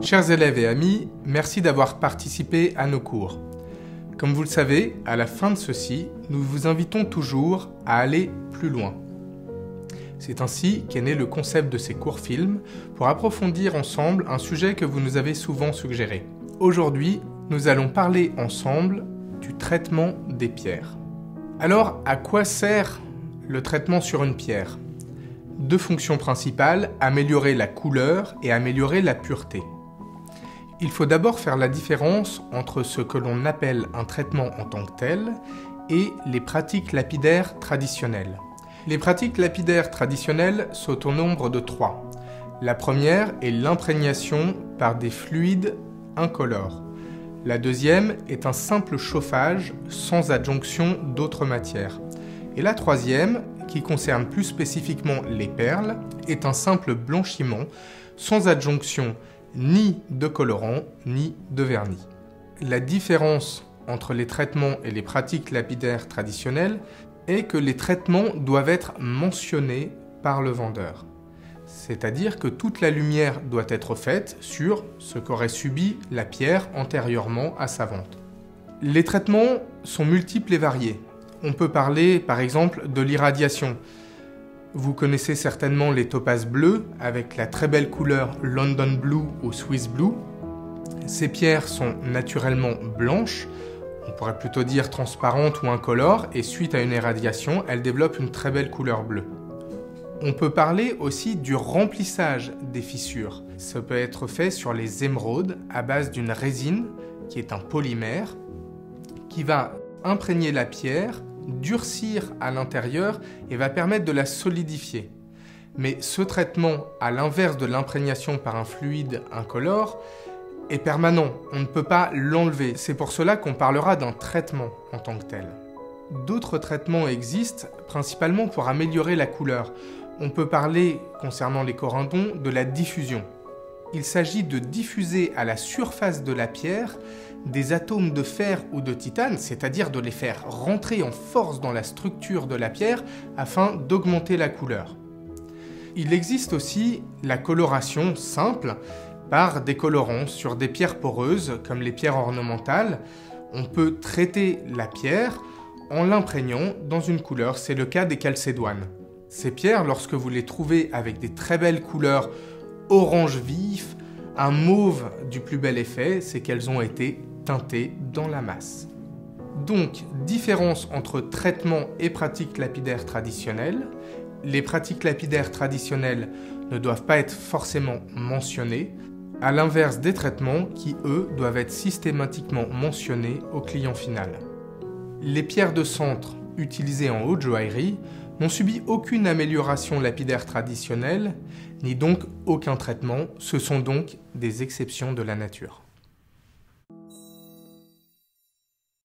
Chers élèves et amis, merci d'avoir participé à nos cours. Comme vous le savez, à la fin de ceux-ci, nous vous invitons toujours à aller plus loin. C'est ainsi qu'est né le concept de ces cours-films pour approfondir ensemble un sujet que vous nous avez souvent suggéré. Aujourd'hui, nous allons parler ensemble du traitement des pierres. Alors, à quoi sert le traitement sur une pierre ? Deux fonctions principales, améliorer la couleur et améliorer la pureté. Il faut d'abord faire la différence entre ce que l'on appelle un traitement en tant que tel et les pratiques lapidaires traditionnelles. Les pratiques lapidaires traditionnelles sont au nombre de 3. La première est l'imprégnation par des fluides incolores. La deuxième est un simple chauffage sans adjonction d'autres matières. Et la troisième, qui concerne plus spécifiquement les perles, est un simple blanchiment sans adjonction ni de colorant ni de vernis. La différence entre les traitements et les pratiques lapidaires traditionnelles est que les traitements doivent être mentionnés par le vendeur. C'est-à-dire que toute la lumière doit être faite sur ce qu'aurait subi la pierre antérieurement à sa vente. Les traitements sont multiples et variés. On peut parler par exemple de l'irradiation. Vous connaissez certainement les topazes bleus avec la très belle couleur London Blue ou Swiss Blue. Ces pierres sont naturellement blanches, on pourrait plutôt dire transparentes ou incolores, et suite à une irradiation, elles développent une très belle couleur bleue. On peut parler aussi du remplissage des fissures. Ça peut être fait sur les émeraudes à base d'une résine qui est un polymère qui va imprégner la pierre, durcir à l'intérieur et va permettre de la solidifier. Mais ce traitement, à l'inverse de l'imprégnation par un fluide incolore, est permanent. On ne peut pas l'enlever. C'est pour cela qu'on parlera d'un traitement en tant que tel. D'autres traitements existent, principalement pour améliorer la couleur. On peut parler, concernant les corindons, de la diffusion. Il s'agit de diffuser à la surface de la pierre des atomes de fer ou de titane, c'est-à-dire de les faire rentrer en force dans la structure de la pierre afin d'augmenter la couleur. Il existe aussi la coloration simple par des colorants sur des pierres poreuses comme les pierres ornementales. On peut traiter la pierre en l'imprégnant dans une couleur, c'est le cas des calcédoines. Ces pierres, lorsque vous les trouvez avec des très belles couleurs orange vif, un mauve du plus bel effet, c'est qu'elles ont été teintées dans la masse. Donc, différence entre traitement et pratiques lapidaires traditionnelles. Les pratiques lapidaires traditionnelles ne doivent pas être forcément mentionnées, à l'inverse des traitements qui, eux, doivent être systématiquement mentionnés au client final. Les pierres de centre utilisées en haute joaillerie n'ont subi aucune amélioration lapidaire traditionnelle, ni donc aucun traitement, ce sont donc des exceptions de la nature.